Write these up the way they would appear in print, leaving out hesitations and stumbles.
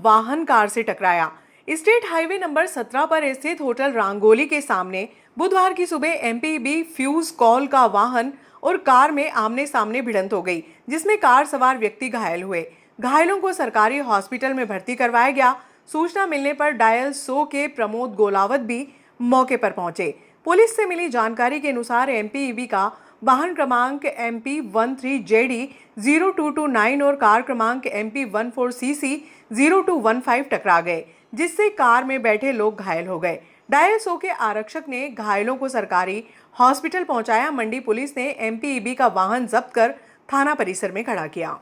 वाहन कार से टकराया। स्टेट हाईवे नंबर 17 पर स्थित होटल रांगोली के सामने बुधवार की सुबह एमपीबी फ्यूज कॉल का वाहन और कार में आमने सामने भिड़ंत हो गई, जिसमें कार सवार व्यक्ति घायल हुए। घायलों को सरकारी हॉस्पिटल में भर्ती करवाया गया। सूचना मिलने पर डायल 100 के प्रमोद गोलावत भी मौके पर पहुंचे। पुलिस से मिली जानकारी के अनुसार एमपीईबी का वाहन क्रमांक MP13JD0229 और कार क्रमांक MP14CC 0215 टकरा गए, जिससे कार में बैठे लोग घायल हो गए। डायल 100 के आरक्षक ने घायलों को सरकारी हॉस्पिटल पहुंचाया। मंडी पुलिस ने एमपीईबी का वाहन जब्त कर थाना परिसर में खड़ा किया।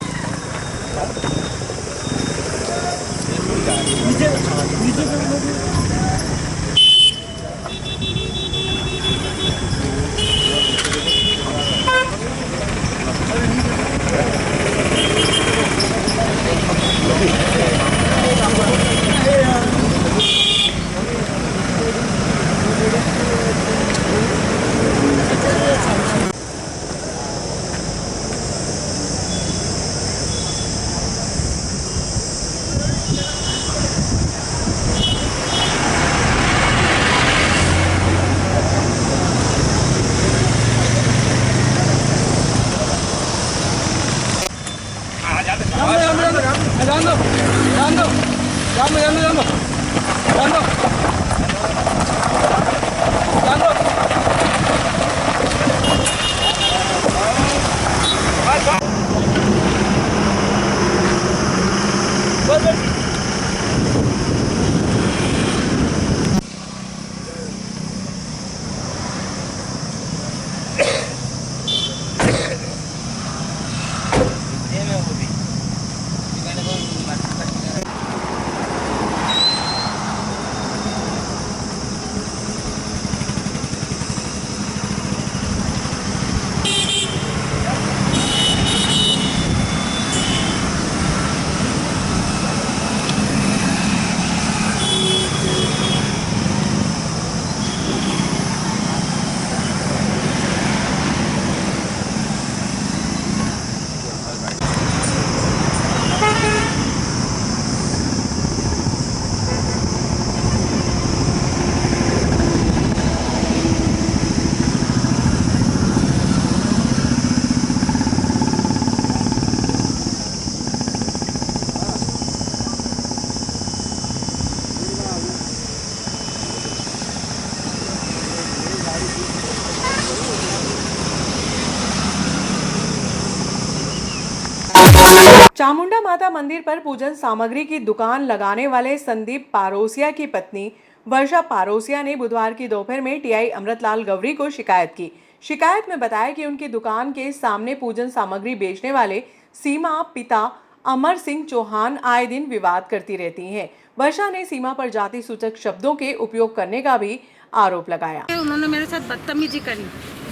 चामुंडा माता मंदिर पर पूजन सामग्री की दुकान लगाने वाले संदीप पारोसिया की पत्नी वर्षा पारोसिया ने बुधवार की दोपहर में टीआई अमृतलाल गवरी को शिकायत की। शिकायत में बताया कि उनकी दुकान के सामने पूजन सामग्री बेचने वाले सीमा पिता अमर सिंह चौहान आए दिन विवाद करती रहती हैं। वर्षा ने सीमा पर जाति सूचक शब्दों के उपयोग करने का भी आरोप लगाया। उन्होंने मेरे साथ बदतमीजी करी,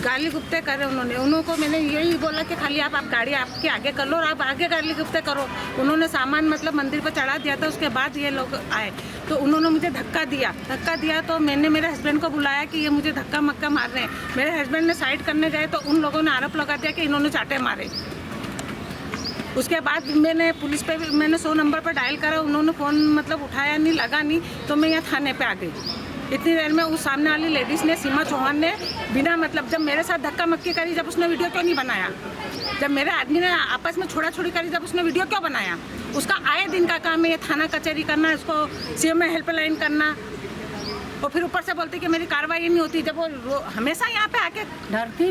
गाली गुप्ते करे। उनको मैंने यही बोला कि खाली आप गाड़ी आपके आगे कर लो और आप आगे गाली गुप्ते करो। उन्होंने सामान मतलब मंदिर पर चढ़ा दिया था। उसके बाद ये लोग आए तो उन्होंने मुझे धक्का दिया तो मैंने मेरे हस्बैंड को बुलाया कि ये मुझे धक्का मक्का मार रहे हैं। मेरे हस्बैंड ने साइड करने गए तो उन लोगों ने आरोप लगा दिया कि इन्होंने चाटे मारे। उसके बाद मैंने पुलिस पे भी मैंने 100 नंबर पर डायल करा। उन्होंने फ़ोन मतलब उठाया नहीं, लगा नहीं, तो मैं यहाँ थाने पे आ गई। इतनी देर में उस सामने वाली लेडीज़ ने, सीमा चौहान ने, बिना मतलब जब मेरे साथ धक्का मक्की करी, जब उसने वीडियो क्यों नहीं बनाया? जब मेरे आदमी ने आपस में छोड़ा छोड़ी करी, जब उसने वीडियो क्यों बनाया? उसका आए दिन का काम है ये थाना कचहरी करना, इसको सीएम में हेल्पलाइन करना, और फिर ऊपर से बोलती कि मेरी कार्रवाई नहीं होती। जब वो हमेशा यहाँ पे आके डरती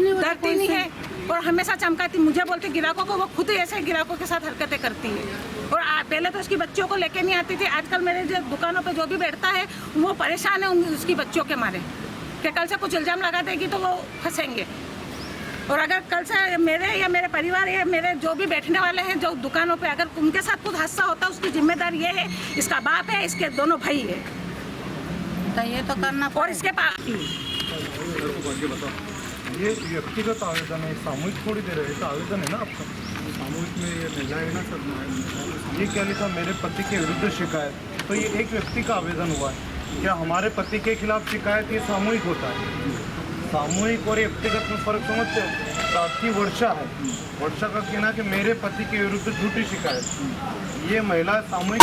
नहीं है और हमेशा चमकाती। मुझे बोलती ग्राहकों को, वो खुद ऐसे ग्राहकों के साथ हरकतें करती है। और पहले तो उसकी बच्चों को लेके नहीं आती थी। आजकल मेरे जो दुकानों पे जो भी बैठता है वो परेशान है उसकी बच्चों के मारे कि कल से कुछ इल्ज़ाम लगा देगी तो वो फंसेंगे। और अगर कल से मेरे या मेरे परिवार या मेरे जो भी बैठने वाले हैं जो दुकानों पे, अगर उनके साथ कुछ हादसा होता है उसकी जिम्मेदार ये है, इसका बाप है, इसके दोनों भाई है, तो ये तो करना। और इसके पास ये व्यक्तिगत आवेदन है, सामूहिक थोड़ी दे रहे हैं। तो आवेदन है ना आपका, सामूहिक में ये मिला है ना सब। ये क्या लिखा, मेरे पति के विरुद्ध शिकायत। तो ये एक व्यक्ति का आवेदन हुआ है। क्या हमारे पति के खिलाफ शिकायत ये सामूहिक होता है? सामूहिक और व्यक्तिगत में फर्क समझते हो? साथी वर्षा है, वर्षा का कहना कि मेरे पति के विरुद्ध झूठी शिकायत। ये महिला सामूहिक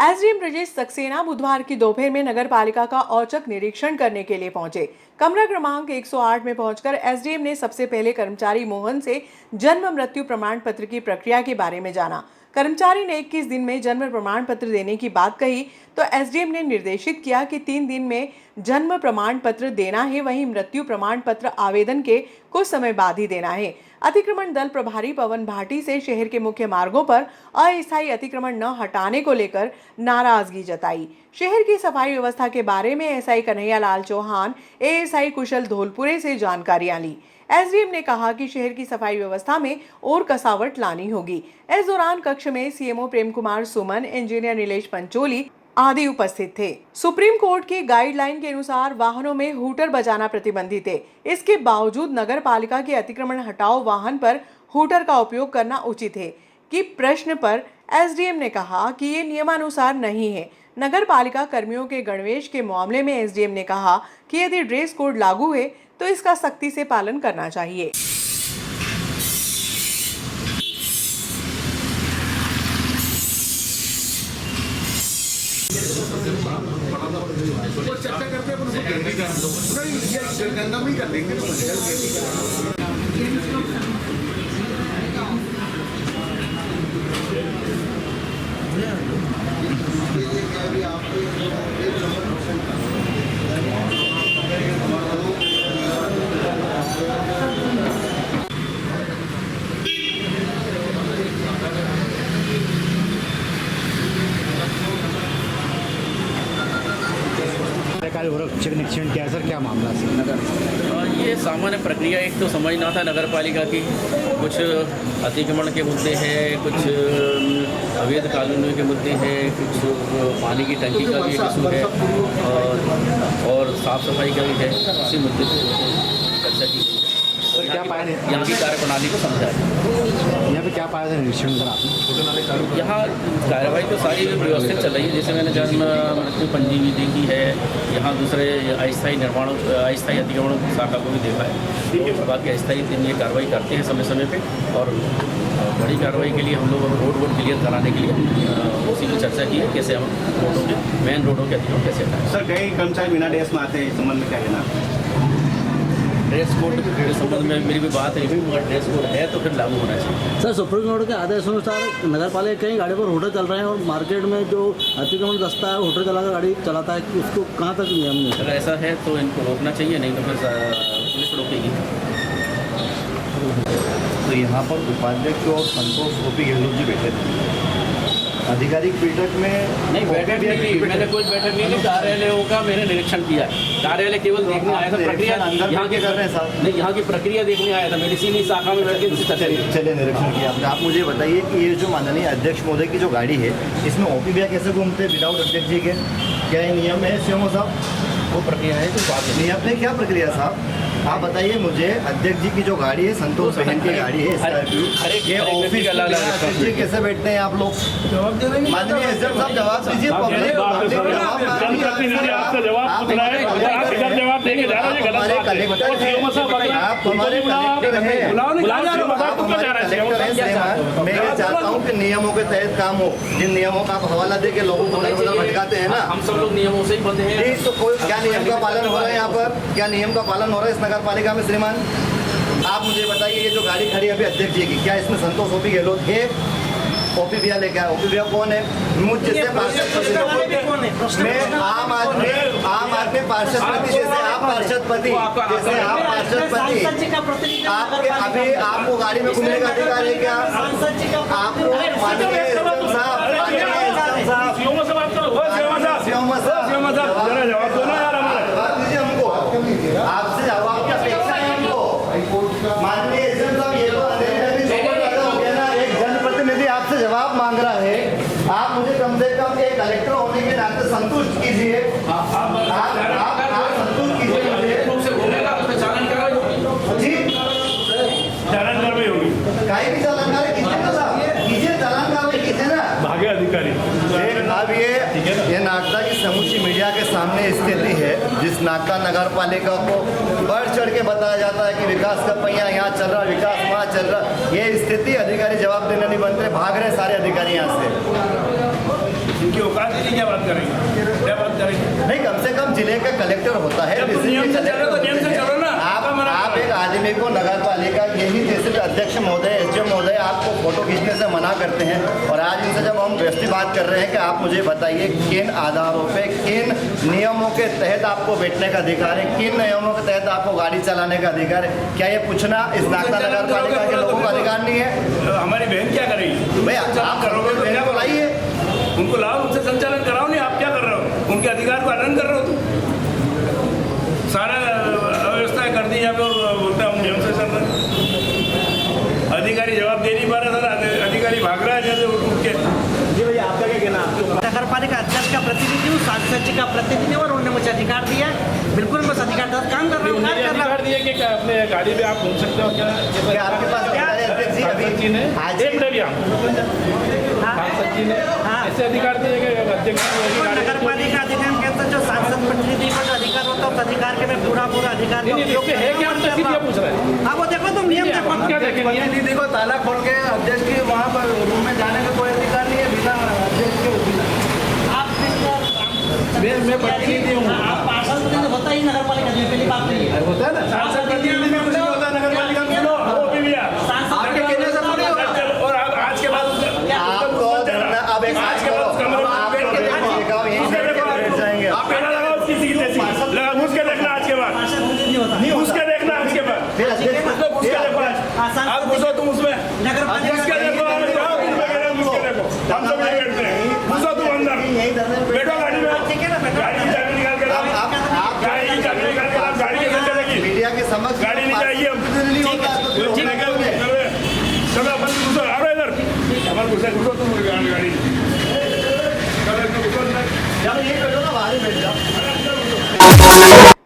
एसडीएम ब्रजेश सक्सेना बुधवार की दोपहर में नगर पालिका का औचक निरीक्षण करने के लिए पहुंचे। कमरा क्रमांक 108 में पहुंचकर एसडीएम ने सबसे पहले कर्मचारी मोहन से जन्म मृत्यु प्रमाण पत्र की प्रक्रिया के बारे में जाना। कर्मचारी ने 21 दिन में जन्म प्रमाण पत्र देने की बात कही तो एसडीएम ने निर्देशित किया कि 3 दिन में जन्म प्रमाण पत्र देना है, वहीं मृत्यु प्रमाण पत्र आवेदन के कुछ समय बाद ही देना है। अतिक्रमण दल प्रभारी पवन भाटी से शहर के मुख्य मार्गों पर अस्थायी अतिक्रमण न हटाने को लेकर नाराजगी जताई। शहर की सफाई व्यवस्था के बारे में एसआई कन्हैया लाल चौहान, एएसआई कुशल धोलपुरे से जानकारियां ली। एसडीएम ने कहा कि शहर की सफाई व्यवस्था में और कसावट लानी होगी। इस दौरान कक्ष में सीएमओ प्रेम कुमार सुमन, इंजीनियर नीलेश पंचोली आदि उपस्थित थे। सुप्रीम कोर्ट की गाइडलाइन के अनुसार वाहनों में हूटर बजाना प्रतिबंधित है। इसके बावजूद नगर पालिका के अतिक्रमण हटाओ वाहन पर हूटर का उपयोग करना उचित है कि प्रश्न पर एसडीएम ने कहा कि ये नियमानुसार नहीं है। नगर पालिका कर्मियों के गणवेश के मामले में एसडीएम ने कहा कि यदि ड्रेस कोड लागू है तो इसका सख्ती से पालन करना चाहिए। निरीक्षण किया सर, क्या मामला सर? ये सामान्य प्रक्रिया एक तो समझना था नगर पालिका की, कुछ अतिक्रमण के मुद्दे हैं, कुछ अवैध कॉलोनियों के मुद्दे हैं, कुछ पानी की टंकी का भी एक इशू है और साफ़ सफाई का भी है। इसी मुद्दे पर चर्चा की गई। सर क्या पाया यहाँ की कार्यप्रणाली को समझा है। यहाँ पे क्या पाया था निरीक्षण में आपने? यहाँ कार्रवाई तो सारी व्यवस्थित चल रही है। जैसे मैंने जन्म मृत्यु पंजीबी देखी है, यहाँ दूसरे अस्थायी अस्थायी अतिक्रमणों की शाखा को भी देखा है। बाकी अस्थायी टीम ये कार्रवाई करते हैं समय समय पे, और बड़ी कार्रवाई के लिए हम लोग रोड क्लियर कराने के लिए उसी की चर्चा की है, कैसे हम रोडों के मेन रोडों के अतिक्रमण कैसे हटाएं। सर कई कर्मचारी बिना ड्रेस में आते हैं, इस संबंध में क्या कहना? ड्रेस कोड के संबंध में मेरी भी बात है, मगर ड्रेस कोड है तो फिर लागू होना चाहिए। सर सुप्रीम कोर्ट के आदेशानुसार नगर पालिका कई गाड़ी पर होटल चल रहे हैं और मार्केट में जो अतिक्रमण दस्ता है होटल चलाकर गाड़ी चलाता है, कि उसको कहाँ तक नियम है? अगर ऐसा है तो इनको रोकना चाहिए, नहीं तो फिर पुलिस रोकेगी। तो यहाँ पर उपाध्यक्ष और संतोष गोपी गहलोत जी बैठे थे आधिकारिक बैठक में। नहीं, बैठक नहीं की, मैंने कोई बैठक नहीं की। कार्यालयों का मैंने निरीक्षण किया। कार्यालय केवल देखने आया था, प्रक्रिया यहाँ के कर रहे हैं साहब। नहीं, यहाँ की प्रक्रिया देखने आया था। मेरी इसी शाखा में बैठ के चलिए निरीक्षण किया आपने। आप मुझे बताइए कि ये जो माननीय अध्यक्ष महोदय की जो गाड़ी है, इसमें ओपी भैया कैसे घूमते हैं विदाउट अध्यक्ष जी के? क्या ये नियम है सीएमओ साहब? वो प्रक्रिया है तो बात नियम में क्या प्रक्रिया साहब? आप बताइए मुझे, अध्यक्ष जी की जो गाड़ी है, संतोष बहन की गाड़ी है स्कॉर्पियो, ये ऑफिस अध्यक्ष जी कैसे बैठते हैं आप लोग? माननीय एसडीएम साहब जवाब दीजिए। आप हमारे कलेक्टर हैं, मैं ये चाहता हूँ कि नियमों के तहत काम हो। जिन नियमों का आप हवाला दे के लोगों को भटकाते हैं ना, हम सब लोग नियमों से ही बंधे हैं। तो कोई क्या नियम का पालन हो रहा है यहाँ पर? क्या नियम का पालन हो रहा है इस नगर पालिका में श्रीमान? आप मुझे बताइए, ये जो गाड़ी खड़ी है अभी अध्यक्ष जी की, क्या इसमें संतोष ओपी गहलोत है? ओपी भैया लेके आए। ओपी भैया कौन है? मुझ जैसे पार्षद, मैं आम आदमी पार्षद पति, जैसे आप पार्षद पति, जैसे आप पार्षद पति, आपके अभी आपको गाड़ी में घूमने का अधिकार है क्या? आपको माननीय एसडीएम साहब, आपसे जवाब की अपेक्षा है हमको। माननीय एसडीएम साहब, ये तो एक जनप्रतिनिधि आपसे जवाब मांग रहा है। आप मुझे कम से कम एक कलेक्टर होने के नाते संतुष्ट कीजिए। आप संतुष्ट कीजिए मुझे। चालान कार्रवाई होगी, कहीं भी चालान कार्रवाई कीजिए ना साहब, कीजिए चालान कार्रवाई कीजिए ना। भागे अधिकारी अब ये नाटक जनता की समूची मीडिया के सामने स्थिति है, जिस नागदा नगर पालिका को बढ़ चढ़ के बताया जाता है कि विकास का पहिया यहाँ चल रहा, विकास वहाँ चल रहा, ये स्थिति अधिकारी जवाब देने नहीं बनते, भाग रहे सारे अधिकारी यहाँ से। इनकी औकात नहीं, क्या बात करेंगे, क्या बात करेंगे? नहीं, कम से कम जिले का कलेक्टर होता है, जब नियम से चल रहा तो नियम से चलो ना। आप एक आदमी को नगर पालिका यही जैसे अध्यक्ष महोदय, एसडीएम महोदय आपको फोटो खींचने से मना करते हैं, और आज इनसे जब हम व्यवस्थित बात कर रहे हैं कि आप मुझे बताइए किन आधारों पे, किन नियमों के तहत आपको बैठने का अधिकार है, किन नियमों के तहत आपको गाड़ी चलाने का अधिकार है, क्या ये पूछना इस नागदा नगर पालिका के लोगों का अधिकार नहीं है? हमारी बहन क्या करेगी भैया आप करोगे तो क्या बुलाइए, उनको लाओ, उनसे संचालन कराओ। नहीं, आप क्या कर रहे हो? उनके अधिकार का हनन कर रहे हो तुम। सारा व्यवस्था कर दी यहाँ पे, और बोलता हूँ नियम से चल रहा है। अधिकारी जवाब दे नहीं पा रहा था, अधिकारी भाग रहा है जैसे उठ के। जी भैया, आपका क्या कहना है? नगर पालिका अध्यक्ष का प्रतिनिधि हूँ, सांसद जी का प्रतिनिधि हूँ, और उन्होंने मुझे अधिकार दिया है। बिल्कुल मैं उस अधिकार तहत काम कर रहा हूँ। अधिकार दिए कि अपने गाड़ी में आप घूम सकते हो क्या? क्या आपके पास अध्यक्ष जी अभी आज सांसद जी ने ऐसे अधिकार दिए कि अध्यक्ष नगर पालिका अधिनियम के अंतर्गत जो सांसद प्रतिनिधि को जो अधिकार होता है, उस अधिकार के मैं पूरा अधिकार है क्या? हम तो क्या पूछ रहे हैं? हाँ, वो देखो तुम नियम देखो। क्या देखेंगे? प्रतिनिधि को ताला खोल के अध्यक्ष के वहाँ पर रूम में जाने का कोई अधिकार नहीं है बिना अध्यक्ष के। मैं प्रतिनिधि हूँ। आप पार्षद प्रतिनिधि होता ही नगर पालिका में, पहली बात नहीं है। होता है ना, सांसद प्रतिनिधि में कुछ नहीं होता नगर पालिका में। वो भी भैया आपके कहने से थोड़ी होगा। और आज के बाद आपको धरना अब एक आज के बाद जाएंगे आप पहला लगाओ किसी की जैसी लगा, घुस के देखना आज के बाद, घुस के देखना आज के बाद, घुस के देखो आज, आप घुसो तुम उसमें, घुस के देखो, हम सब नहीं बैठते हैं, घुसो तुम अंदर, बैठो गाड़ी में, गाड़ी की चाबी निकाल के लाओ, गाड़ी की चाबी निकाल के लाओ, गाड़ी कैसे चलेगी? मीडिया के समक्ष गाड़ी नहीं चाहिए, चलो अपन घुसो, आ रहे इधर, अपन घुसो तुम गाड़ी,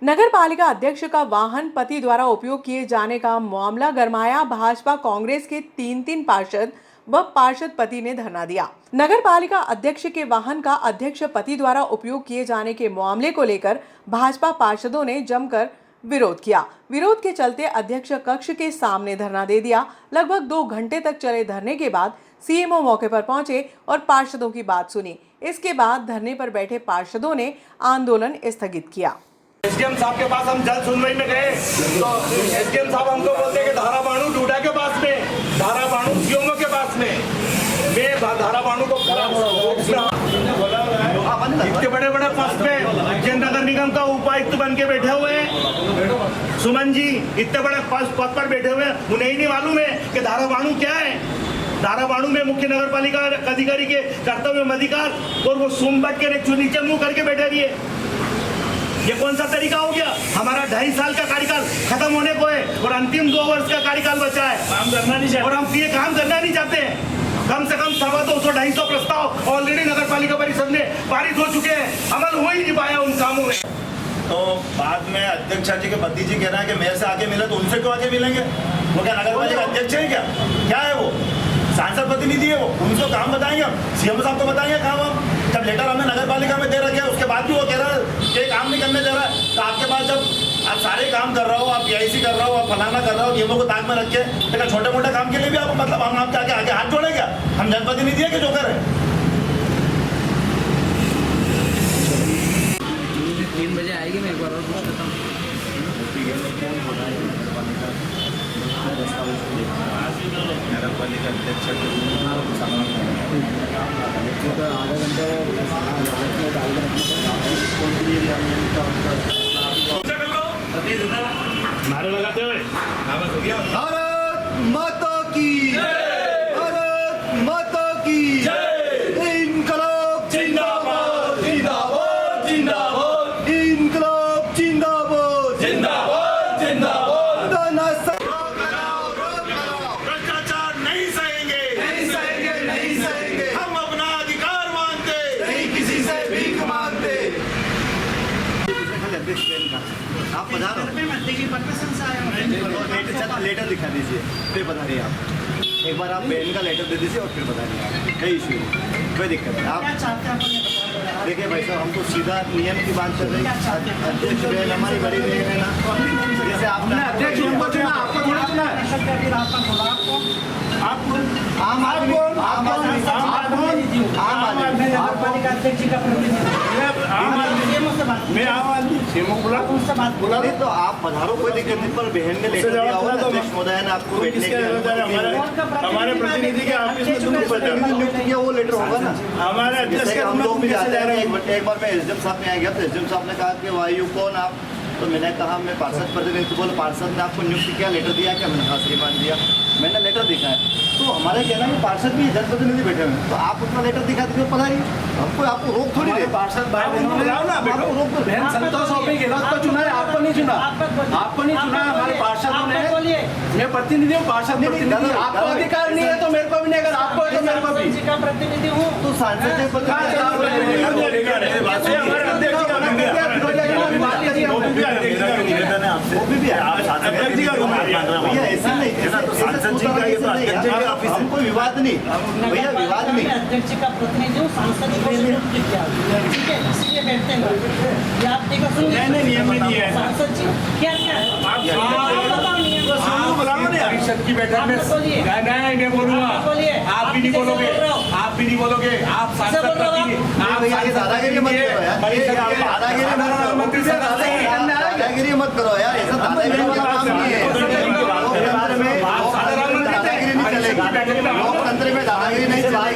नगर पालिका अध्यक्ष का वाहन पति द्वारा उपयोग किए जाने का मामला गरमाया। भाजपा कांग्रेस के तीन पार्षद व पार्षद पति ने धरना दिया। नगर पालिका अध्यक्ष के वाहन का अध्यक्ष पति द्वारा उपयोग किए जाने के मामले को लेकर भाजपा पार्षदों ने जमकर विरोध किया। विरोध के चलते अध्यक्ष कक्ष के सामने धरना दे दिया। लगभग 2 घंटे तक चले धरने के बाद सीएमओ मौके पर पहुंचे और पार्षदों की बात सुनी। इसके बाद धरने पर बैठे पार्षदों ने आंदोलन स्थगित किया। एसडीएम साहब के पास हम जल सुनवाई में गए तो एसडीएम साहब हमको बोलते कि धारा बाणु डूडा के पास में, धारा बाणु सीएमओ के पास में, मैं धारा बाणु को इतने बड़े बड़े पद पे नगर निगम का उपायुक्त बन के बैठे हुए हैं सुमन जी, इतने बड़े पद पर बैठे हुए हैं, उन्हें ही नहीं मालूम है कि धारा बाणु क्या है। धारा बाणु में मुख्य नगर पालिका अधिकारी के कर्तव्य अधिकार, और वो सुमबट के नीचे मुंह करके बैठे रहिए। ये कौन सा तरीका हो गया? हमारा 2.5 साल का कार्यकाल खत्म होने को है और अंतिम 2 वर्ष का कार्यकाल बचा है, काम करना नहीं चाहते, और हम ये काम करना नहीं चाहते हैं। कम से कम 250-250 प्रस्ताव ऑलरेडी नगर पालिका परिषद में पारित हो चुके हैं, अमल हो ही नहीं पाया उन कामों में। तो बाद में अध्यक्ष जी के पति जी कह रहा है कि मेयर से आगे मिले, तो उनसे क्यों आगे मिलेंगे? वो क्या नगर पालिका अध्यक्ष है क्या है वो? सांसद प्रतिनिधि है वो, उनको काम बताएंगे हम, सीएम साहब को बताएंगे काम हम। जब लेटर हमने नगर पालिका में दे रखा है, उसके बाद भी वो कह रहा है कि काम नहीं करने दे रहा है। तो आपके पास जब आप सारे काम कर रहे हो, आप पीआईसी कर रहे हो, आप फलाना कर रहे हो, नियमों को ताक में रख के, लेकिन छोटे मोटे काम के लिए भी आप मतलब हम आपके आगे हाथ जोड़े क्या? हम जनप्रतिनिधि है कि जो कर रहे हैं? 3 बजे आएगी, मैं एक बार और पूछ लेता हूँ। नगर पालिका अध्यक्ष नारे लगाते हुए भारत माता की, भारत माता की, इनकलाब जिंदाबाद, जिंदाबाद, जिंदाबाद, इनकलाब जिंदाबाद, जिंदाबाद, जिंदाबाद। भ्रष्टाचार नहीं सहेंगे, नहीं सहेंगे, नहीं सहेंगे, हम अपना अधिकार मांगते, नहीं किसी से भीख मांगते। आप बता दो, लेटर दिखा दीजिए, फिर बता रही आप। एक बार आप बहन का लेटर दे दीजिए और फिर बता रही आप, क्या इशू है? कोई दिक्कत नहीं आप क्या चाहते हैं आप ये बताओ। देखिए भाई साहब हम तो सीधा नियम की बात कर रहे हैं। अध्यक्ष बहन हमारी बड़ी बहन है ना, जैसे आपने अध्यक्ष हमको चुना, आपको थोड़ा चुना है। आप आम आदमी आम आदमी नगरपालिका अध्यक्ष जी का प्रतिनिधि मैं आम आदमी सीएम को बुला नहीं तो आप पधारो, कोई दिक्कत नहीं, पर बहन ने लेकर दिया होगा ना अध्यक्ष महोदय ने आपको बैठने के लिए। हमारे प्रतिनिधि के ऑफिस में दुनू पर नियुक्त किया वो लेटर होगा ना। हमारे अध्यक्ष जैसे के हम लोग भी जाते हैं, हैं। एक बार मैं एसडीएम साहब ने आ गया तो एसडीएम साहब ने कहा कि वायु कौन आप, तो मैंने कहा मैं पार्षद प्रतिनिधि, बोले पार्षद ने आपको नियुक्त किया, लेटर दिया क्या? मैंने कहा श्रीमान दिया, मैंने लेटर दिखा है। तो हमारा कहना है पार्षद भी जनप्रतिनिधि बैठे हुए हैं, तो आप उतना लेटर दिखा दीजिए, पता नहीं हमको आपको रोक थोड़ी दे। पार्षद आपको रोक तो बहन संतोष हो गई, तो चुना है, आपको नहीं चुना, आपको नहीं चुना है, हमारे पार्षदों ने। मैं प्रतिनिधि हूँ, पार्षद प्रतिनिधि, आपको अधिकार नहीं है तो मेरे को भी नहीं, अगर आपको है तो मेरे को भी। जी का प्रतिनिधि हूँ तो सांसद के हमको विवाद नहीं भैया, विवाद नहीं। अध्यक्ष का प्रतिनिधि हूँ, सांसद को नियुक्त किया, ठीक है, इसलिए बैठते हैं। ये आप देखो सुनिए, नियम में नहीं है सांसद जी क्या क्या है? आप बताओ नियम। परिषद की बैठक में बोलिए, मैं बोलूंगा, बोलिए, आप भी नहीं बोलोगे, आप भी नहीं बोलोगे, आप सांसद आप भैया ये दादागिरी मत करो यार, ये आप दादागिरी मत करो, मंत्री से दादागिरी मत करो यार, ऐसा दादागिरी वाला काम नहीं है। लोकतंत्र में दादागिरी नहीं चलेगी, लोकतंत्र में दादागिरी नहीं चलेगी।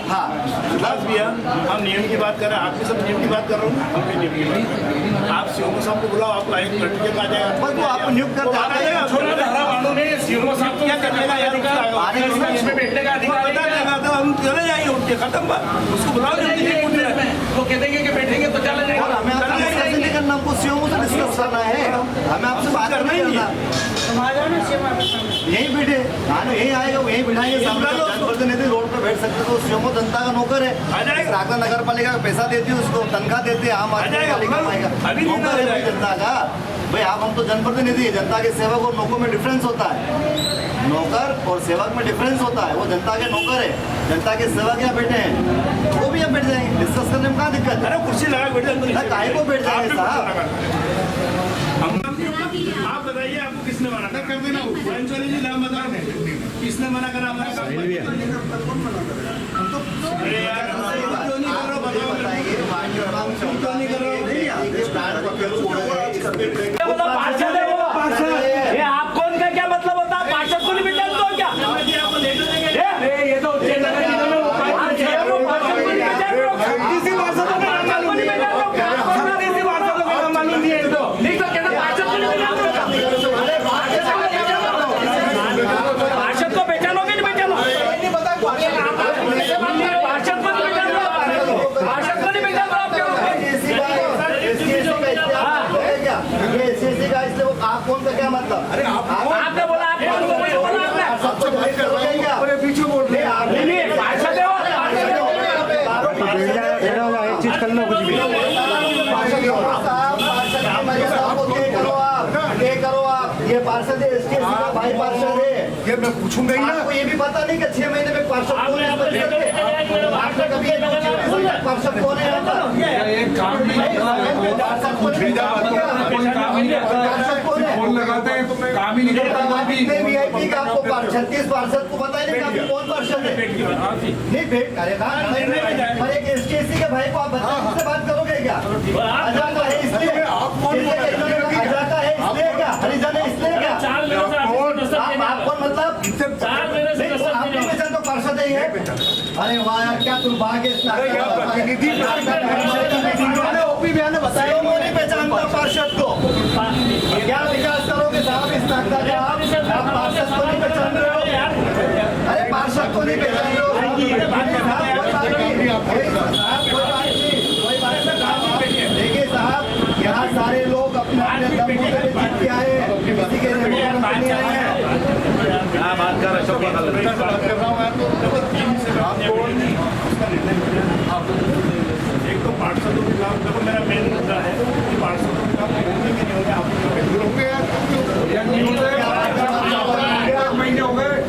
हाँ हम नियम की बात कर रहे हैं, आपके सब नियम की बात कर रहा हूँ, हम भी नियम की बात कर रहे हैं। आप सीएम साहब को बुलाओ, आपको आएंगे लड़के आ जाएगा, बस वो आपको नियुक्त कर देगा। छोटा धारा वालों ने सीएम साहब को क्या करने का अधिकार, इसमें बैठने का अधिकार बता देगा, तो हम चले जाएंगे उठ के, खत्म बात, उसको बुलाओ, वो कह देंगे कि बैठेंगे तो चले जाएंगे। और हमें आपसे डिस्कस नहीं करना, हमको सीएम से डिस्कस करना है, हमें आपसे बात करना ही नहीं है। यहीं बैठे, यहीं आएगा, यहीं बिठाएंगे, जनप्रतिनिधि रोड पर बैठ सकते, तो सीएम जनता का नौकर है, रागदा नगर पालिका का पैसा देती है, उसको तनख्वाह देते हैं, आम आदमी पालिका नौकर है जनता का। भाई आप हम तो जनप्रतिनिधि है, जनता के सेवक और नौकर में डिफरेंस होता है, नौकर और सेवक में डिफरेंस होता है। वो जनता के नौकर है, जनता के सेवक यहाँ बैठे हैं, वो भी यहाँ बैठ जाएंगे, डिस्कस करने में कहाँ दिक्कत है? कुर्सी लगा बैठ जाएंगे, काहे को बैठ जाएंगे साहब? आप बताइए, आपको किसने मना कर देना? जी नाम बता दें, किसने मना करा? अरे यार आप कौन का क्या मतलब होता है? पार्षद को नहीं बेटा तो क्या? ये तो पार्षद को पहचानोगे नहीं पहचानो? पार्षद को नहीं पहचानो, पार्षद को नहीं पहचानो आप क्या? आप कौन का क्या मतलब? अरे आपने बोला, आप कौन बोला आपने? सबसे भाई करोगे क्या? पीछे बोल रहे नहीं, पार्षद है वो। एक चीज कर लो, कुछ भी ये पार्षद है, इसके भाई पार्षद है, ये मैं पूछूंगा ही ना। आपको ये भी पता नहीं कि 6 महीने में पार्षद कौन है? पार्षद कभी पार्षद कौन है? फोन लगाते हैं तो काम ही नहीं करता। वीआईपी का आपको 36 पार्षद को पता ही नहीं कि कौन पार्षद है? नहीं भेंट करेगा, पर एक एसटीएससी के भाई को आप बच्चे से बात करोगे क्या? अजाका है इसलिए, अजाका है इसलिए क्या? हरिजन है इसलिए क्या? आप कौन मतलब? आप नहीं पहचान तो पार्षद ही है। अरे वाह यार, क्या दुर्भाग्य बताया, वो नहीं पहचानता पार्षद को। क्या विकास करोगे साहब इस नागदा का? आप पार्षद को नहीं पहचान रहे हो? अरे पार्षद को नहीं पहचान रहे हो? देखिए साहब, यहाँ सारे लोग अपने अपने दमों पे जीत के आए, किसी के नहीं आए हैं। क्या बात कर रहे एक तो पार्षदों के खिलाफ देखो, मेरा मेन मुद्दा है कि पार्षदों के खिलाफ नहीं होंगे, आप महीने हो गए,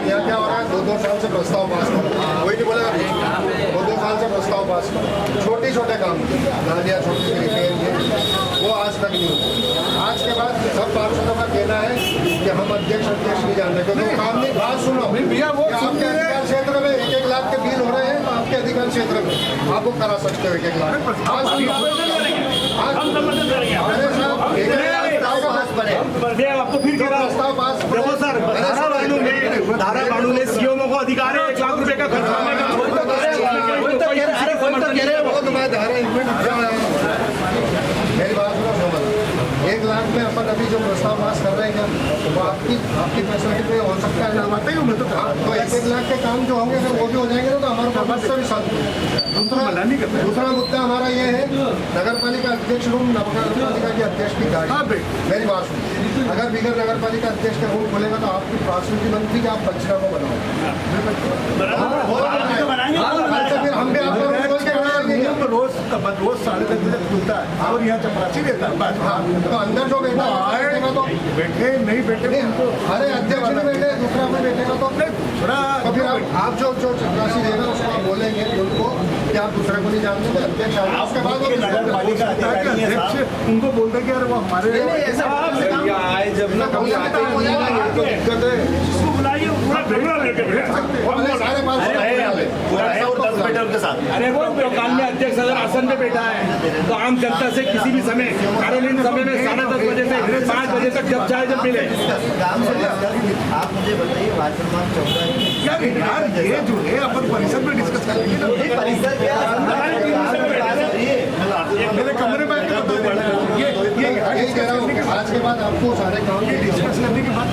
यहाँ क्या हो रहा है, 2-2 साल से प्रस्ताव पास करो, कोई नहीं बोलेगा 2-2 साल से प्रस्ताव पास करो, छोटे काम नालियाँ छोटी रिपेयर वो आज तक नहीं हुई। आज के बाद सब पार्षदों का कहना है कि हम अध्यक्ष नहीं जानते, क्योंकि वो काम नहीं। बात सुनो भैया, वो आपके अधिकार क्षेत्र में 1-1 लाख के बिल हो रहे हैं, तो आपके अधिकार क्षेत्र में आप वो करा सकते हो 1-1 लाख। आपको फिर प्रस्ताव पास देखो सर, धारा बानू ने सीओ को अधिकार है 1 लाख रुपए का खर्च करने का। मेरी बात सुनो, 1 लाख में अपन अभी जो प्रस्ताव पास कर रहे हैं वो आपकी फैसिलिटी पे हो सकता है ना, तो 1-1 लाख के काम जो होंगे अगर वो भी हो जाएंगे तो हमारा प्रबंध से भी साथ। दूसरा मुद्दा हमारा ये है, नगर पालिका अध्यक्ष रूम, नगर पालिका के अध्यक्ष की गाड़ी। मेरी बात सुनो, अगर बिगर नगर पालिका अध्यक्ष का रूम खोलेगा तो आपकी फैसिलिटी बनती है कि आप पंचनामा बनाओ, फिर हम भी आपको रोज 10:30 बजे खुलता है और यहाँ चपरासी देता है। तो अंदर जो बैठा बैठेगा तो बैठे नहीं बैठे, अरे अध्यक्ष नहीं बैठे, दूसरा में बैठेगा तो फिर आप जो चपरासी देगा उसको आप बोलेंगे उनको कि आप दूसरे को नहीं जानते, अध्यक्ष उसके बाद अध्यक्ष उनको बोलते कि अरे वो हमारे जब ना दिक्कत है अरे वो माननीय अध्यक्ष अगर आसन पे बैठा है तो आम जनता से किसी भी समय कार्यालयीन समय में 10:30 बजे से 5 बजे तक जब चाहे जब मिले। आप मुझे बताइए, यार ये जो है अपन परिषद में डिस्कस करेंगे ना, परिषद मेरे कमरे में ये कह रहा हूँ, आज के बाद आपको सारे काम की डिस्कस करने के बाद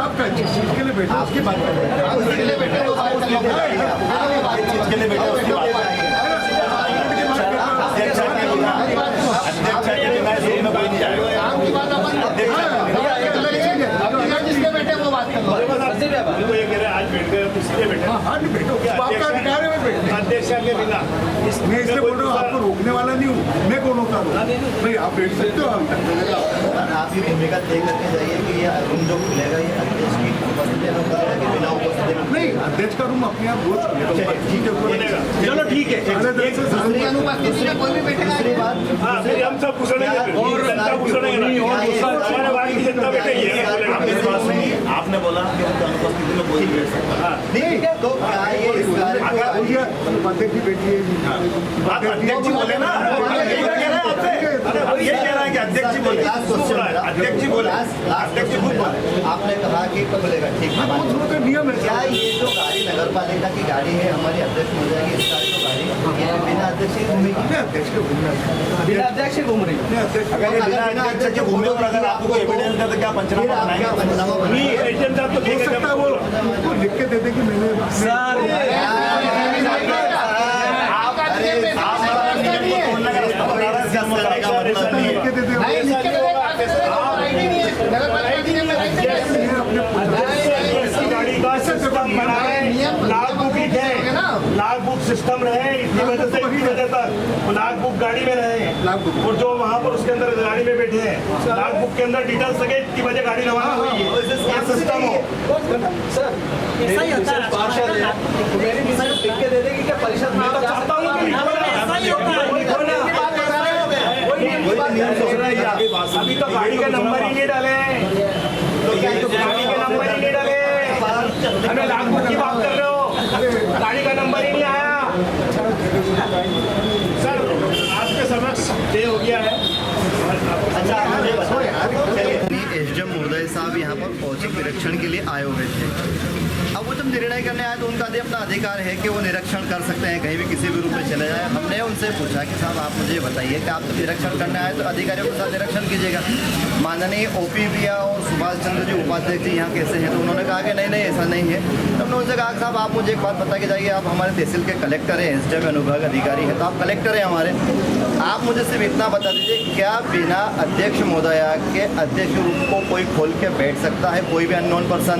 आपका जिस चीज के लिए बैठे उसकी बात करें, आप उसके लिए बैठे जिसके बैठे वो बात कर आज बैठ गए इसलिए बैठे, आपका अधिकार है अध्यक्ष के बिना मैं इसलिए बोल रहा हूँ, आपको रोकने वाला नहीं हूँ, मैं कौन होता हूँ भाई, आप बैठ सकते हो। आपकी भूमिका तय करके जाइए कि ये रूम जो खुलेगा ये अध्यक्ष की उपस्थिति में खुलेगा कि बिना उपस्थिति में? नहीं, अध्यक्ष का रूम अपने आप रोज चलो ठीक है। दूसरी कोई भी बैठेगा, दूसरी बात हम सब आपने बोला कि उनकी अनुपस्थिति में कोई बैठ सकता है, नहीं तो क्या ये अध्यक्ष की बेटी है, अध्यक्ष जी बोले ना, ये कह रहा है कि अध्यक्ष जी बोले, अध्यक्ष जी बोले, अध्यक्ष जी खुद बोले। आपने कहा कि खुलेगा, ठीक है, नियम है। क्या ये जो गाड़ी नगर पालिका की गाड़ी है हमारी अध्यक्ष हो जाएगी, इस गाड़ी जो गाड़ी ये बिना अध्यक्ष की घूमेगी? अध्यक्ष को घूमना, बिना अध्यक्ष घूम रही, अगर ये बिना अध्यक्ष के घूमे और अगर आपको एविडेंस है तो क्या पंचनामा बनाएंगे? हो सकता है वो लिख के दे दे कि मैंने लाग बुक सिस्टम रहे, इतनी वजह से इतनी वजह तक लाग बुक गाड़ी में रहे, और जो वहाँ पर उसके अंदर गाड़ी में बैठे हैं लाग बुक के अंदर डिटेल्स लगे इतनी वजह गाड़ी रवाना हुई है, सिस्टम हो। ऐसा ही होता है, मेरी मिसाल लिख के दे देगी क्या परिषद में? चाहता हूँ ऐसा ही होता है। अभी तो गाड़ी का नंबर ही नहीं डाले, गाड़ी का नंबर ही नहीं डाले, हमें लाख बुक की बात कर रहे हो, गाड़ी का नंबर ही नहीं आया। सर आपके समक्ष ये हो गया है। अच्छा एसडीएम महोदय साहब यहाँ पर औचक निरीक्षण के लिए आए हुए थे। अब वो जब निर्णय करने आए तो उनका अपना अधिकार है कि वो निरीक्षण कर सकते हैं, कहीं भी किसी भी रूप में चले जाए। हमने उनसे पूछा कि साहब आप मुझे बताइए कि आप तो निरीक्षण करने आए तो अधिकारियों के साथ निरीक्षण कीजिएगा। माननीय ओपी भैया और सुभाष चंद्र जी उपाध्यक्ष जी यहाँ कैसे हैं, तो उन्होंने कहा कि नहीं ऐसा नहीं है। तो हमने उनसे कहा साहब आप मुझे एक बात बता के जाइए, आप हमारे तहसील के कलेक्टर हैं, एसडीएम अनुभाग अधिकारी हैं, तो आप कलेक्टर हैं हमारे, आप मुझे सिर्फ इतना बता दीजिए क्या बिना अध्यक्ष महोदया के अध्यक्ष रूप को कोई खोल के बैठ सकता है, कोई भी अननोन पर्सन?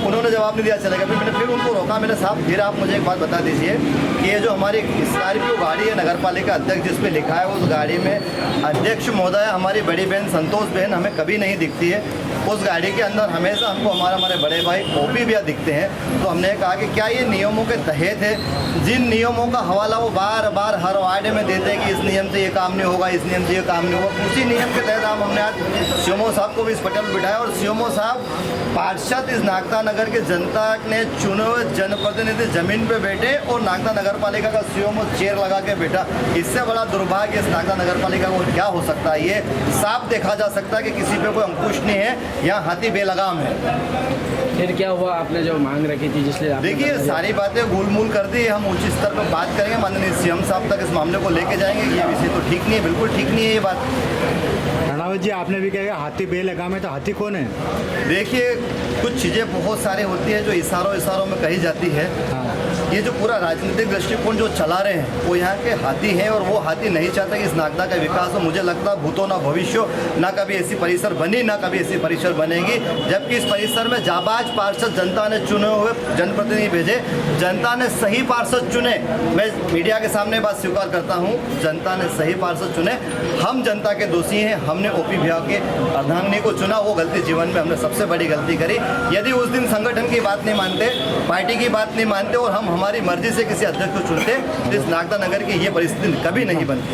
उन्होंने जवाब नहीं दिया, चलेगा। फिर मैंने फिर उनको रोका। मैंने साहब फिर आप मुझे एक बात बता दीजिए कि ये जो हमारी स्कॉर्पियो गाड़ी है नगर पालिका अध्यक्ष जिस पे लिखा है, उस गाड़ी में अध्यक्ष महोदय हमारी बड़ी बहन संतोष बहन हमें कभी नहीं दिखती है। उस गाड़ी के अंदर हमेशा हमको हमारे बड़े भाई ओपी भैया दिखते हैं। तो हमने कहा कि क्या ये नियमों के तहत है? जिन नियमों का हवाला वो बार बार हर वार्ड में देते हैं कि इस नियम से ये काम नहीं होगा, इस नियम से ये काम नहीं होगा, उसी नियम के तहत हमने आज सीएमओ साहब को भी इस पटल बिठाया। और सीएमओ साहब पार्षद इस नागदा नगर के जनता ने चुने हुए जनप्रतिनिधि जमीन पे बैठे और नागदा नगर पालिका का सीएमओ चेयर लगा के बैठा। इससे बड़ा दुर्भाग्य इस नागदा नगर पालिका को क्या हो सकता है? ये साफ देखा जा सकता है कि किसी पे कोई अंकुश नहीं है, यहाँ हाथी बेलगाम है। फिर क्या हुआ, आपने जो मांग रखी थी जिसलिए देखिए सारी बातें गुलमूल कर दी। हम उच्च स्तर पर बात करेंगे, माननीय सीएम साहब तक इस मामले को लेके जाएंगे। ये विषय तो ठीक नहीं है, बिल्कुल ठीक नहीं है ये बात। रणवत जी, आपने भी कहा हाथी बेलगाम है, तो हाथी कौन है? देखिए कुछ चीज़ें बहुत सारी होती है जो इशारों में कही जाती है। ये जो पूरा राजनीतिक दृष्टिकोण जो चला रहे हैं वो यहाँ के हाथी हैं, और वो हाथी नहीं चाहता कि इस नागदा का विकास हो। मुझे लगता है भूतो ना भविष्य, ना कभी ऐसी परिसर बनी, ना कभी ऐसी परिसर बनेगी। जबकि इस परिसर में जाबाज पार्षद जनता ने चुने हुए जनप्रतिनिधि भेजे, जनता ने सही पार्षद चुने। मैं मीडिया के सामने बात स्वीकार करता हूँ, जनता ने सही पार्षद चुने। हम जनता के दोषी हैं, हमने ओपी भैया के अर्धांगिनी को चुना, वो गलती जीवन में हमने सबसे बड़ी गलती करी। यदि उस दिन संगठन की बात नहीं मानते, पार्टी की बात नहीं मानते और हम हमारी मर्जी से किसी अध्यक्ष को चुनते, तो इस नागदा नगर की ये परिस्थिति कभी नहीं बनती।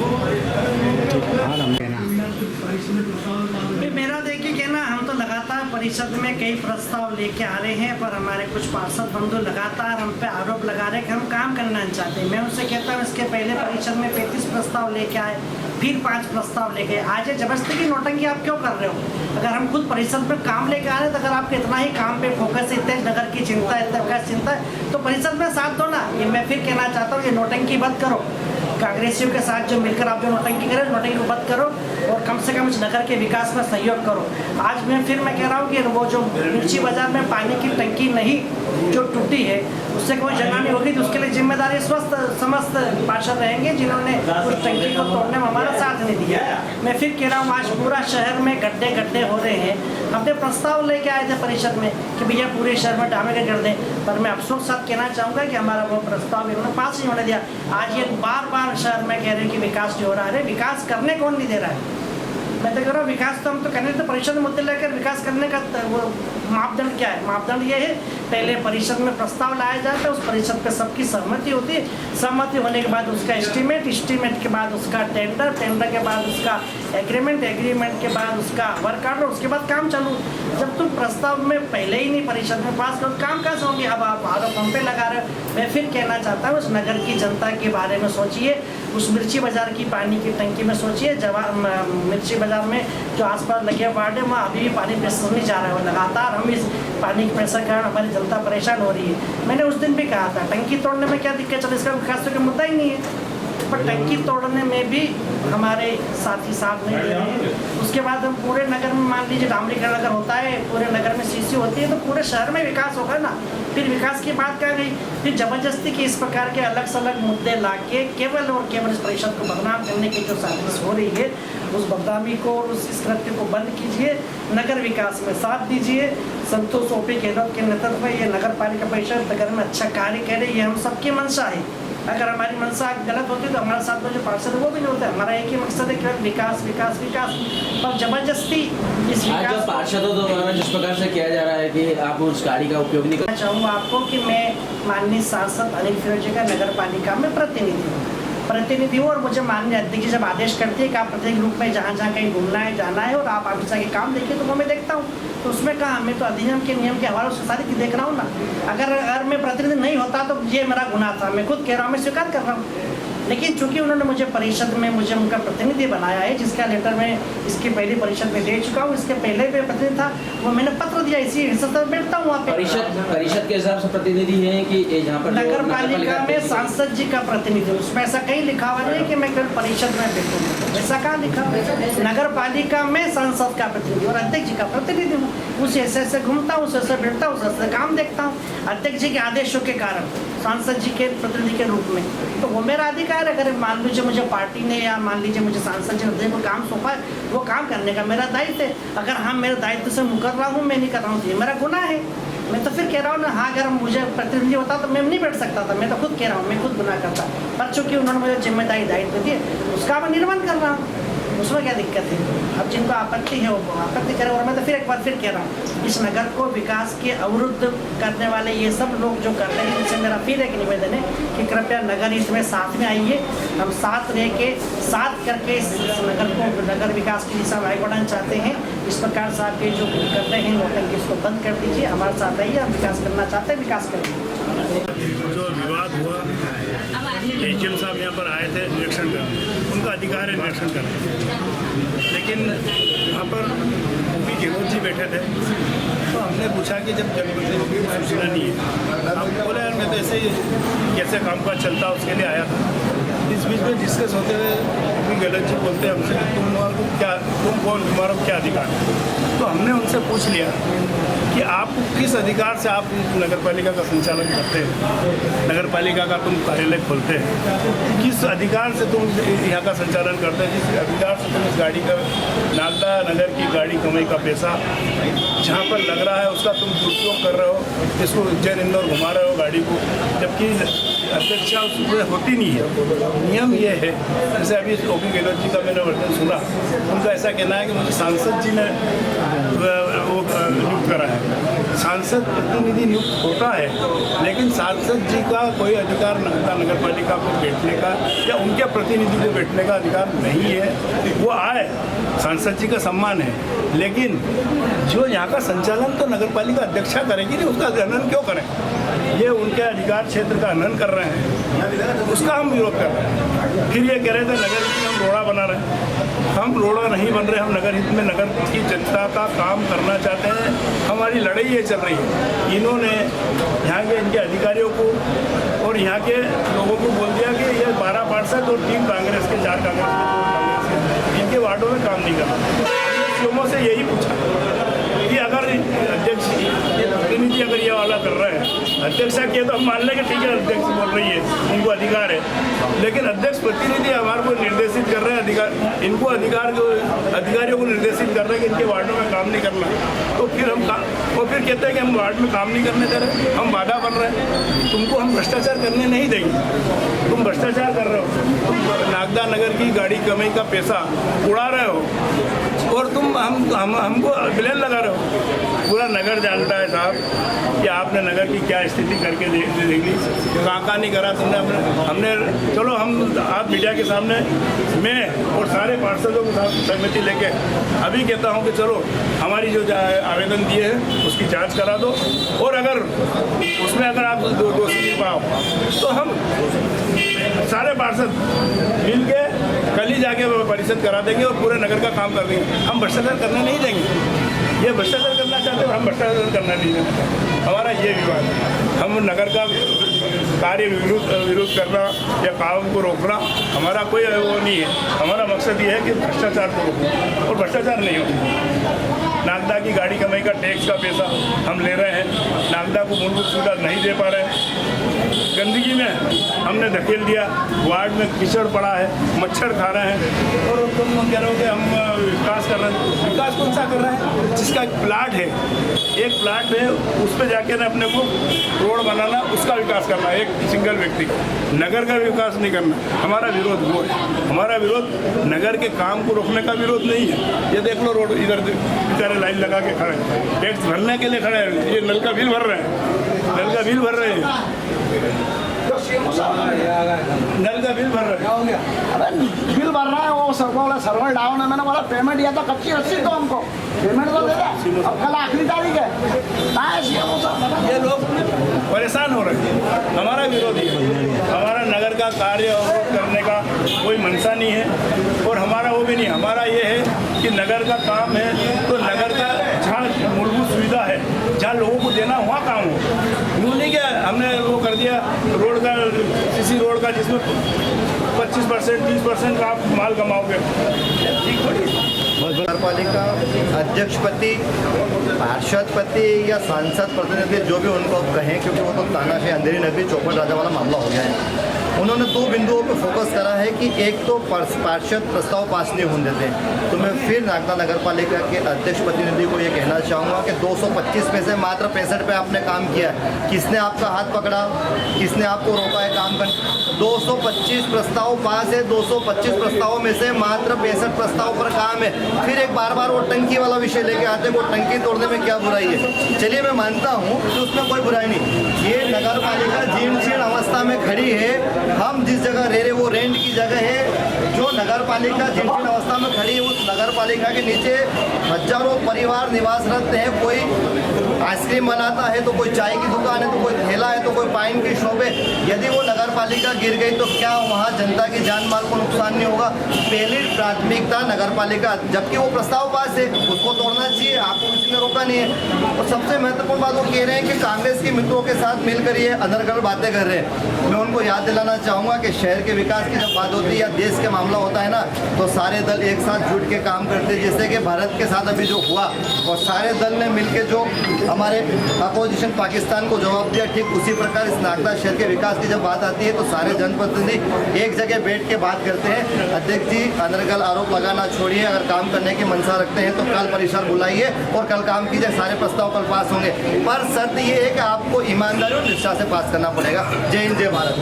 मेरा देखिए कहना, हम तो लगातार परिषद में कई प्रस्ताव लेके आ रहे हैं, पर हमारे कुछ पार्षद बंधु लगातार हम पे आरोप लगा रहे हैं कि हम काम करना नहीं चाहते। मैं उनसे कहता हूँ इसके पहले परिषद में 35 प्रस्ताव लेके आए, फिर 5 प्रस्ताव लेके। आज ये जबरदस्ती की नौटंकी आप क्यों कर रहे हो? अगर हम खुद परिषद में काम लेके आ रहे हैं, तो अगर आपको इतना ही काम पे फोकस है, इतने नगर की चिंता है, इतना विकास चिंता है, तो परिषद में साथ दो ना। ये मैं फिर कहना चाहता हूँ, ये नौटंकी बंद करो। कांग्रेसियों के साथ जो मिलकर आप जो नौटंकी करें, नौटंकी को बंद करो और कम से कम इस नगर के विकास में सहयोग करो। आज मैं कह रहा हूँ कि वो जो मिर्ची बाजार में पानी की टंकी नहीं जो टूटी है, उससे कोई जगह नहीं होगी, तो उसके लिए जिम्मेदारी समस्त पार्षद रहेंगे जिन्होंने उस टंकी को तोड़ने में हमारा साथ नहीं दिया। मैं फिर कह रहा हूँ, आज पूरा शहर में गड्ढे हो रहे हैं। हमने प्रस्ताव लेके आए थे परिषद में कि भैया पूरे शहर में डामे कर दें, पर मैं अफसोस साथ कहना चाहूँगा कि हमारा वो प्रस्ताव इन्होंने पास नहीं होने दिया। आज ये बार शहर में कह रहे हैं कि विकास जो हो रहा है, विकास करने कौन नहीं दे रहा है? मैं तो कह रहा हूँ विकास तो हम तो करने, तो परिषद में मुद्दे लेकर विकास करने का वो मापदंड क्या है? मापदंड ये है, पहले परिषद में प्रस्ताव लाया जाता है, उस परिषद पे सबकी सहमति होती है, सहमति होने के बाद उसका एस्टीमेट के बाद उसका टेंडर के बाद उसका एग्रीमेंट के बाद उसका वर्क ऑर्डर, उसके बाद काम चालू। जब तुम प्रस्ताव में पहले ही नहीं परिषद में पास करो, काम कैसे होंगे? अब आप आरोप हम पे लगा रहे हो। मैं फिर कहना चाहता हूँ, उस नगर की जनता के बारे में सोचिए, उस मिर्ची बाजार की पानी की टंकी में सोचिए। मिर्ची बाजार में जो आसपास लगे वार्ड है, वहाँ अभी भी पानी प्रेशर नहीं जा रहा है। लगातार हम इस पानी के प्रेशर के कारण हमारी जनता परेशान हो रही है। मैंने उस दिन भी कहा था, टंकी तोड़ने में क्या दिक्कत चल, इसका विकास का मुद्दा ही नहीं है, पर टंकी तोड़ने में भी हमारे साथी साथ नहीं दे रहे हैं। उसके बाद हम पूरे नगर में, मान लीजिए डामरीकरण अगर होता है, पूरे नगर में सीसी होती है, तो पूरे शहर में विकास होगा ना। फिर विकास की बात क्या गई? फिर जबरदस्ती की इस प्रकार के अलग से अलग मुद्दे ला के केवल और केवल इस परिषद को बदनाम करने की जो साजिश हो रही है, उस बदनामी को और उस कृत्य को बंद कीजिए। नगर विकास में साथ दीजिए। संतोष ओपी गहलोत के नेतृत्व में ये नगर पालिका परिषद नगर में अच्छा कार्य करे, ये हम सबकी मंशा है। अगर हमारी मंशा गलत होती तो हमारे साथ में जो पार्षद है वो भी नहीं होता। हमारा एक ही मकसद है केवल विकास विकास विकास, और जबरदस्ती इस विकास पार्षदों द्वारा जिस प्रकार से किया जा रहा है कि आप उस गाड़ी का उपयोग नहीं करना चाहूँगा आपको कि मैं माननीय सांसद अनिल फिरोजी का नगर पालिका में प्रतिनिधि हूँ, और मुझे माननीय अध्यक्ष जब आदेश करती है कि आप प्रत्येक रूप में जहाँ कहीं घूमना है, जाना है, और आप ऑफिस के काम देखिए, तो वो मैं देखता हूँ। तो उसमें कहा, मैं तो अधिनियम के नियम के हवाले से सारी चीज़ देख रहा हूँ ना। अगर मैं प्रतिनिधि नहीं होता तो ये मेरा गुनाह था, मैं खुद कह रहा हूँ, मैं स्वीकार कर रहा हूँ। लेकिन चूंकि उन्होंने मुझे परिषद में उनका प्रतिनिधि बनाया है, जिसका लेटर मैं इसकी पहली परिषद में दे चुका हूँ, इसके पहले भी प्रतिनिधि था, वो मैंने पत्र दिया, इसी हिसाब से बैठता हूँ वहाँ पे। परिषद के हिसाब से प्रतिनिधि है कि जहाँ पर नगर पालिका में सांसद जी का प्रतिनिधि, उसमें ऐसा कहीं लिखा हुआ नहीं कि मैं केवल परिषद में बैठूँ, ऐसा कहाँ लिखा हुआ? नगर पालिका में सांसद का प्रतिनिधि और अध्यक्ष जी का प्रतिनिधि हूँ। उस ऐसे से घूमता हूँ, उससे बैठता हूँ, उससे काम देखता हूँ। अध्यक्ष जी के आदेशों के कारण सांसद जी के प्रतिनिधि के रूप में, तो वो मेरा अधिकार है। अगर मान लीजिए मुझे पार्टी ने या मान लीजिए मुझे सांसद जी को काम सौंपा है, वो काम करने का मेरा दायित्व है। अगर हाँ मेरे दायित्व से मुकर रहा हूँ, मैं नहीं कर रहा हूँ, तो ये मेरा गुनाह है। मैं तो फिर कह रहा हूँ ना, हाँ अगर मुझे प्रतिनिधि होता तो मैं नहीं बैठ सकता था, मैं तो खुद कह रहा हूँ, मैं खुद गुनाह करता, पर चूंकि उन्होंने मुझे जिम्मेदारी दायित्व दी उसका मैं निर्वहन कर रहा हूँ, उसमें क्या दिक्कत है। अब जिनको आपत्ति है वो आपत्ति करें। और मैं तो फिर एक बार फिर कह रहा हूँ, इस नगर को विकास के अवरुद्ध करने वाले ये सब लोग जो कर रहे हैं, इनसे मेरा फिर एक निवेदन है कि कृपया नगर हित में साथ में आइए, हम साथ रह के साथ करके इस नगर को नगर विकास की दिशा में आगे बढ़ाना चाहते हैं। इस प्रकार से आप ये जो कर रहे हैं नौटंकी इसको बंद कर दीजिए, हमारे साथ आइए, हम विकास करना चाहते हैं, विकास करेंगे। जो विवाद हुआ, एचएम साहब यहाँ पर आए थे निरीक्षण करने, उनका अधिकार है निरीक्षण करने, लेकिन वहाँ पर ओपी गहलोत जी बैठे थे, तो हमने पूछा कि जब जनप्रतिनिधि को सूचना नहीं है, हम बोले यार मैं तो ऐसे ही कैसे कामकाज चलता उसके लिए आया था। इस बीच में डिस्कस होते हुए ओपी गहलोत जी बोलते हैं हमसे तुम कौन, तुम्हारा क्या अधिकार है। तो हमने उनसे पूछ लिया कि आप किस अधिकार से आप नगर पालिका का संचालन करते हैं, नगर पालिका का तुम कार्यालय खोलते हैं, किस अधिकार से तुम यहाँ का संचालन करते हैं, जिस अधिकार से तुम इस गाड़ी का नागदा नगर की गाड़ी कमाई का पैसा जहाँ पर लग रहा है उसका तुम दुरुपयोग कर रहे हो, इसको उज्जैन इंदौर घुमा रहे हो गाड़ी को, जबकि अध्यक्षा उसमें होती नहीं है। नियम ये है, जैसे अभी ओपी गहलोत जी का मैंने वर्णन सुना, उनका ऐसा कहना है कि मुझे सांसद जी ने वो नियुक्त करा है। सांसद प्रतिनिधि नियुक्त होता है, लेकिन सांसद जी का कोई अधिकार नागदा नगर पालिका को बैठने का या उनके प्रतिनिधि को बैठने का अधिकार नहीं है। वो आए, सांसद जी का सम्मान है, लेकिन जो यहाँ का संचालन तो नगर पालिका अध्यक्षा करेगी नहीं, उसका हनन क्यों करें। ये उनके अधिकार क्षेत्र का हनन कर रहे हैं, उसका हम विरोध कर रहे हैं। फिर ये कह रहे थे नगर हित में हम रोड़ा बना रहे हैं, हम रोड़ा नहीं बन रहे, हम नगर हित में नगर की जनता का काम करना चाहते हैं, हमारी लड़ाई ये चल रही है। इन्होंने यहाँ के इनके अधिकारियों को और यहाँ के लोगों को बोल दिया कि ये 12 पार्षद और 3 कांग्रेस के, 4 कांग्रेस के, इनके वार्डों में काम नहीं करना। सीएमओ से यही पूछा कि अगर अध्यक्ष प्रतिनिधि अगर ये वाला कर रहे हैं, अध्यक्षा किए तो हम मान लेंगे ठीक है, अध्यक्ष बोल रही है, उनको अधिकार है, लेकिन अध्यक्ष प्रतिनिधि हमारे को निर्देशित कर रहे हैं, अधिकार इनको अधिकारियों को निर्देशित कर रहे हैं कि इनके वार्डों में काम नहीं करना, तो फिर हम वो फिर कहते हैं कि हम वार्ड में काम नहीं करने दे रहे, हम बाधा बन रहे हैं, तुमको हम भ्रष्टाचार करने नहीं देंगे, तुम भ्रष्टाचार कर रहे हो, तुम नागदा नगर की गाड़ी कमाई का पैसा उड़ा रहे हो और तुम हमको ब्लेम लगा रहे हो। पूरा नगर जानता है साहब कि आपने नगर की क्या स्थिति करके देख ली, कहाँ नहीं करा तुमने। हमने चलो हम आप मीडिया के सामने मैं और सारे पार्षदों के साथ सहमति लेके अभी कहता हूँ कि चलो हमारी जो आवेदन दिए हैं उसकी जांच करा दो, और अगर उसमें अगर आप दोषी नहीं पाओ तो हम सारे पार्षद मिल के कल ही जाके परिषद करा देंगे और पूरे नगर का काम कर देंगे। हम भ्रष्टाचार करने नहीं देंगे, ये भ्रष्टाचार करना चाहते हो, हम भ्रष्टाचार करना नहीं देंगे। हमारा ये विवाद है, हम नगर का कार्य विरोध करना या काम को रोकना हमारा कोई वो नहीं है। हमारा मकसद ये है कि भ्रष्टाचार को रोकना, और भ्रष्टाचार नहीं होता। नागदा की गाड़ी कमाई का टैक्स का पैसा हम ले रहे हैं, नागदा को मूलभूत सुविधा नहीं दे पा रहे हैं, गंदगी में हमने धकेल दिया, वार्ड में कीचड़ पड़ा है, मच्छर खा रहे हैं, और तुम कह रहे हो कि हम विकास कर रहे हैं। विकास कौन सा कर रहे हैं? जिसका एक प्लाट है उस पर जाके ना अपने को रोड बनाना, उसका विकास करना, एक सिंगल व्यक्ति नगर का विकास नहीं करना। हमारा विरोध वो है, हमारा विरोध नगर के काम को रोकने का विरोध नहीं है। ये देख लो रोड इधर बेचारे लाइन लगा के खड़े हैं, टैक्स भरने के लिए खड़े हैं, ये नल का बिल भर रहे हैं, नल का बिल भर रहे हैं, नल का बिल भर रहे हैं। अरे बिल भर रहा है, वो सर्वर डाउन है, मैंने बोला पेमेंट दिया था, कच्ची रसीद दो हमको, पेमेंट तो दे दे, अब कल आखिरी तारीख है। ये लोग परेशान हो रहे हैं, हमारा विरोध है। हमारा नगर का कार्य अवरोध करने का कोई मंशा नहीं है, और हमारा वो भी नहीं। हमारा ये है कि नगर का काम है तो नगर का जहाँ मूलभूत सुविधा है, जहाँ लोगों को देना वहाँ काम हो। यूँ नहीं क्या हमने वो कर दिया रोड का, किसी रोड का जिसमें 25% 30% का आप माल कमाओगे, ठीक थोड़ी। नगर पालिका अध्यक्ष पति, पार्षद पति या सांसद प्रतिनिधि जो भी उनको कहें, क्योंकि वो तो तानाशाही अंधेरी नगरी चौपट राजा वाला मामला हो गया है। उन्होंने 2 बिंदुओं पर फोकस करा है कि एक तो पार्षद प्रस्ताव पास नहीं होने देते हैं। तो मैं फिर नागदा नगर पालिका के अध्यक्ष प्रतिनिधि को ये कहना चाहूँगा कि 225 में से मात्र 65 पे आपने काम किया है। किसने आपका हाथ पकड़ा, किसने आपको रोका है काम करने? 225 प्रस्ताव पास है, 225 प्रस्तावों में से मात्र 65 प्रस्ताव पर काम है। फिर एक बार वो टंकी वाला विषय लेके आते हैं, वो टंकी तोड़ने में क्या बुराई है? चलिए मैं मानता हूँ कि उसमें कोई बुराई नहीं। ये नगर पालिका जीर्ण शीर्ण अवस्था में खड़ी है। हम जिस जगह रह रहे वो रेंट की जगह है। जो नगर पालिका जीर्ण शीर्ण अवस्था में खड़ी है उस नगर पालिका के नीचे हजारों परिवार निवासरत हैं। कोई आइसक्रीम बनाता है तो कोई चाय की दुकान है तो कोई ठेला है तो कोई पाइन की शॉप है। यदि वो नगर पालिका गिर गई तो क्या वहाँ जनता की जान माल को नुकसान नहीं होगा? पहली प्राथमिकता नगर पालिका, जबकि वो प्रस्ताव पास है उसको तोड़ना चाहिए, आपको किसी ने रोका नहीं है। और सबसे महत्वपूर्ण बात वो कह रहे हैं कि कांग्रेस के मित्रों के साथ मिलकर ये अनर्गल बातें कर रहे हैं। मैं उनको याद दिलाना चाहूँगा कि शहर के विकास की जब बात होती है या देश के मामला होता है ना, तो सारे दल एक साथ जुट के काम करते हैं। जैसे कि भारत के साथ अभी जो हुआ और सारे दल ने मिलकर जो हमारे अपोजिशन पाकिस्तान को जवाब दिया, ठीक उसी प्रकार इस नागदा शहर के विकास की जब बात आती है तो सारे जनप्रतिनिधि एक जगह बैठ के बात करते हैं। अध्यक्ष जी, अनर्गल आरोप लगाना छोड़िए, अगर काम करने की मंशा रखते हैं तो कल परिसर बुलाइए और कल काम कीजिए, सारे प्रस्ताव कल पास होंगे। पर शर्त ये है कि आपको ईमानदारी और निष्ठा से पास करना पड़ेगा। जय हिंद, जय भारत।